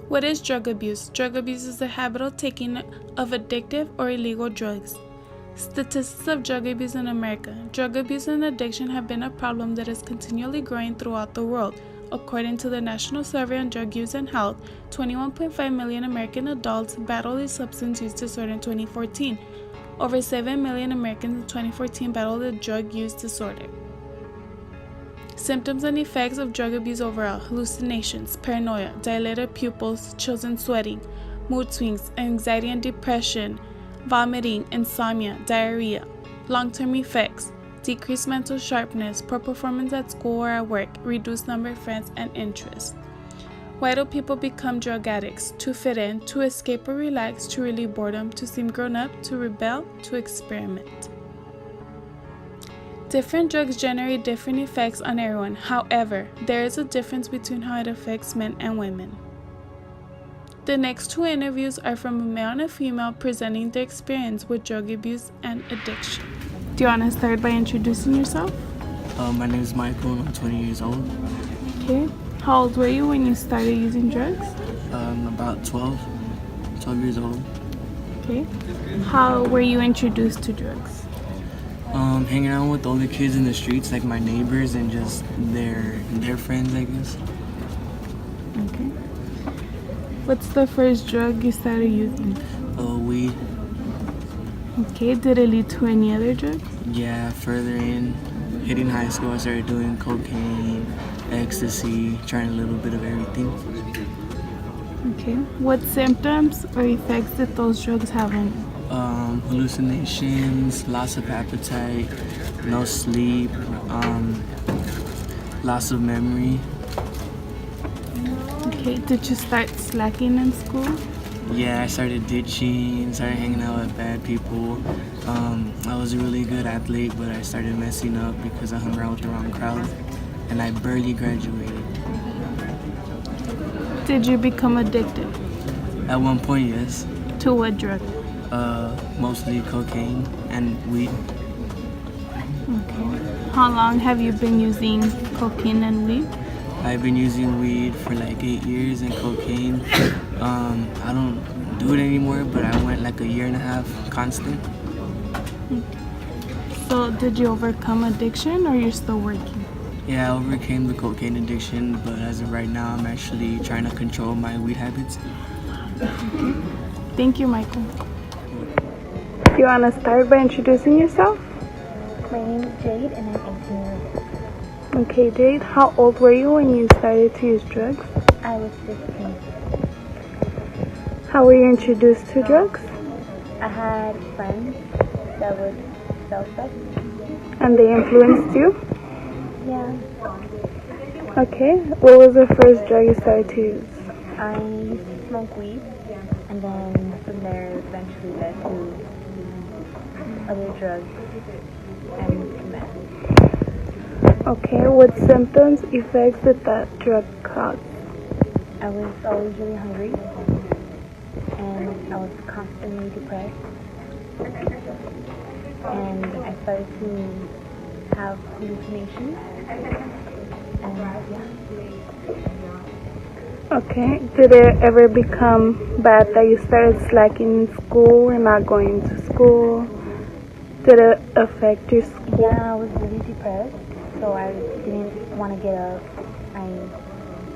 What is drug abuse? Drug abuse is the habit of taking of addictive or illegal drugs. Statistics of drug abuse in America. Drug abuse and addiction have been a problem that is continually growing throughout the world. According to the National Survey on Drug Use and Health, 21.5 million American adults battled a substance use disorder in 2014. Over 7 million Americans in 2014 battled a drug use disorder. Symptoms and effects of drug abuse overall: hallucinations, paranoia, dilated pupils, chills and sweating, mood swings, anxiety and depression, vomiting, insomnia, diarrhea. Long-term effects: decreased mental sharpness, poor performance at school or at work, reduced number of friends and interests. Why do people become drug addicts? To fit in, to escape or relax, to relieve boredom, to seem grown up, to rebel, to experiment. Different drugs generate different effects on everyone. However, there is a difference between how it affects men and women. The next two interviews are from a male and a female presenting their experience with drug abuse and addiction. Do you want to start by introducing yourself? My name is Michael and I'm 20 years old. Okay. How old were you when you started using drugs? About 12 years old. Okay. How were you introduced to drugs? Hanging out with older kids in the streets, like my neighbors and just their friends, I guess. Okay. What's the first drug you started using? Weed. Okay. Did it lead to any other drugs? Yeah, further in, hitting high school, I started doing cocaine, ecstasy, trying a little bit of everything. Okay. What symptoms or effects did those drugs have on you? Hallucinations, loss of appetite, no sleep, loss of memory. Okay. Did you start slacking in school? Yeah, I started ditching, started hanging out with bad people. I was a really good athlete, but I started messing up because I hung around with the wrong crowd, and I barely graduated. Did you become addicted? At one point, yes. To what drug? Mostly cocaine and weed. Okay. How long have you been using cocaine and weed? I've been using weed for like 8 years and cocaine. I don't do it anymore, but I went like a year and a half constant. So did you overcome addiction or you're still working? Yeah, I overcame the cocaine addiction, but as of right now, I'm actually trying to control my weed habits. Okay. Thank you, Michael. Do you want to start by introducing yourself? My name is Jade and I'm 18 years old. Okay, Jade, how old were you when you started to use drugs? I was 15. How were you introduced to drugs? I had friends that would sell stuff. And they influenced you? Yeah. Okay, what was the first drug you started to use? I used to smoke weed and then from there eventually led to other drugs and meth. Okay, what symptoms, effects did that drug cause? I was always really hungry and I was constantly depressed and I started to have hallucinations and yeah. Okay, did it ever become bad that you started slacking in school or not going to school? Did it affect your school? Yeah, I was really depressed, so I didn't want to get up. I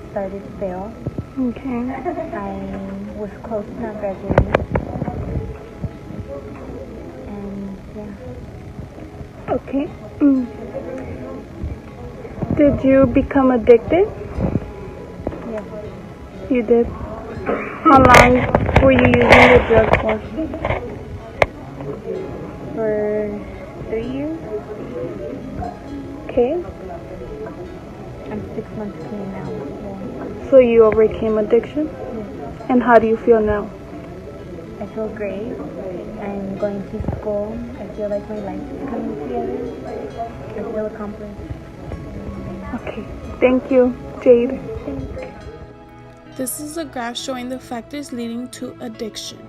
started to fail. Okay. I was close to not graduating. And yeah. Okay. Did you become addicted? Yeah. You did. How long were you using the drug for? For 3 years. Okay. I'm 6 months clean now. Yeah. So you overcame addiction? Yeah. And how do you feel now? I feel great. I'm going to school. I feel like my life is coming together. I feel accomplished. Okay. Thank you, Jade. Thanks. This is a graph showing the factors leading to addiction.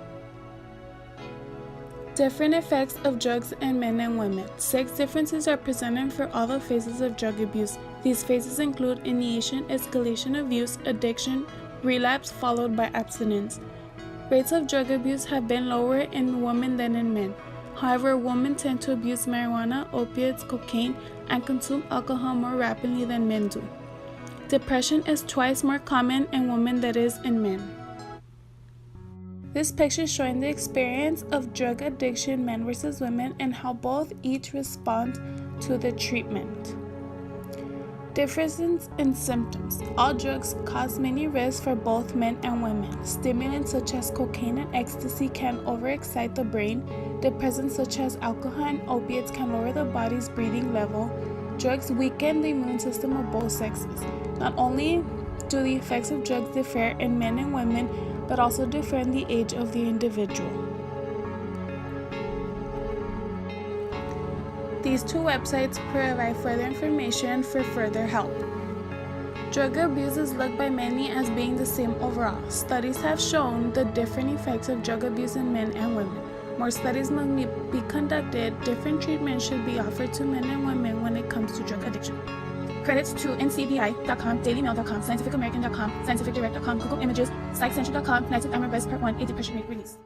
Different effects of drugs in men and women. 6 differences are presented for all the phases of drug abuse. These phases include initiation, escalation of use, addiction, relapse followed by abstinence. Rates of drug abuse have been lower in women than in men. However, women tend to abuse marijuana, opiates, cocaine, and consume alcohol more rapidly than men do. Depression is twice more common in women than it is in men. This picture is showing the experience of drug addiction, men versus women, and how both each respond to the treatment. Differences in symptoms. All drugs cause many risks for both men and women. Stimulants such as cocaine and ecstasy can overexcite the brain. Depressants such as alcohol and opiates can lower the body's breathing level. Drugs weaken the immune system of both sexes. Not only do the effects of drugs differ in men and women, but also differ in the age of the individual. These two websites provide further information for further help. Drug abuse is looked by many as being the same overall. Studies have shown the different effects of drug abuse in men and women. More studies must be conducted. Different treatments should be offered to men and women when it comes to drug addiction. Credits to ncbi.com, dailymail.com, scientificamerican.com, scientificdirect.com, Google Images, psychcentral.com, Nights with Amber Best Part 1, A Depression Rate Release.